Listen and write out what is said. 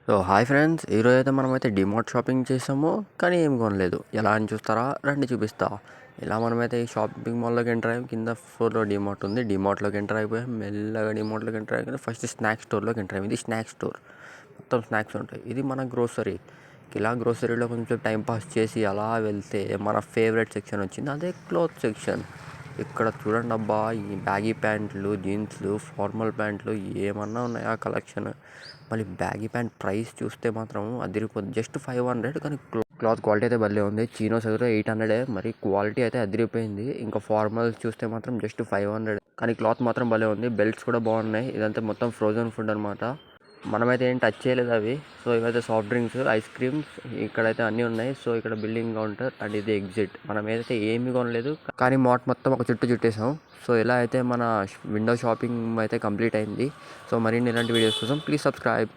So hi friends, ఈరోజు అయితే మనమైతే డిమార్ట్ షాపింగ్ చేసాము, కానీ ఏం కొనలేదు. ఎలా అని చూస్తారా? రండి చూపిస్తా. ఇలా మనమైతే ఈ షాపింగ్ మాల్లోకి ఎంటర్ అయ్యాం. కింద ఫ్లోర్లో డిమార్ట్ ఉంది. డిమార్ట్లోకి ఎంటర్ అయిపోయాం. మెల్లగా డిమార్ట్లోకి ఎంటర్ అయిపోయి ఫస్ట్ స్నాక్స్ స్టోర్లోకి ఎంటర్ అయ్యాం. ఇది స్నాక్స్ స్టోర్, మొత్తం స్నాక్స్ ఉంటాయి. ఇది మన గ్రోసరీ. ఇలా గ్రోసరీలో కొంచెం టైం పాస్ చేసి అలా వెళ్తే మన ఫేవరెట్ సెక్షన్ వచ్చింది, అదే క్లోత్ సెక్షన్. ఇక్కడ చూడండి అబ్బా, ఈ బ్యాగీ ప్యాంట్లు, జీన్స్లు, ఫార్మల్ ప్యాంట్లు ఏమన్నా ఉన్నాయి ఆ కలెక్షన్. మళ్ళీ బ్యాగీ ప్యాంట్ ప్రైస్ చూస్తే మాత్రం అదిరిపోతుంది. జస్ట్ 500, కానీ క్లాత్ క్వాలిటీ అయితే భలే ఉంది. చీనోస్ అయితే 800, మరి క్వాలిటీ అయితే అదిరిపోయింది. ఇంకా ఫార్మల్స్ చూస్తే మాత్రం జస్ట్ 500, కానీ క్లాత్ మాత్రం భలే ఉంది. బెల్ట్స్ కూడా బాగున్నాయి. ఇదంతా మొత్తం ఫ్రోజన్ ఫుడ్ అనమాట. మనమైతే ఏం టచ్ చేయలేదు అవి. సో ఇవైతే సాఫ్ట్ డ్రింక్స్, ఐస్ క్రీమ్స్ ఇక్కడైతే అన్నీ ఉన్నాయి. సో ఇక్కడ బిల్డింగ్ కౌంటర్ అండ్ ఇది ఎగ్జిట్. మనం ఏదైతే ఏమీ కొనలేదు, కానీ మొత్తం ఒక చుట్టేసాం. సో ఇలా అయితే మన విండో షాపింగ్ అయితే కంప్లీట్ అయింది. సో మరిన్ని ఇలాంటి వీడియోస్ కోసం ప్లీజ్ సబ్స్క్రైబ్.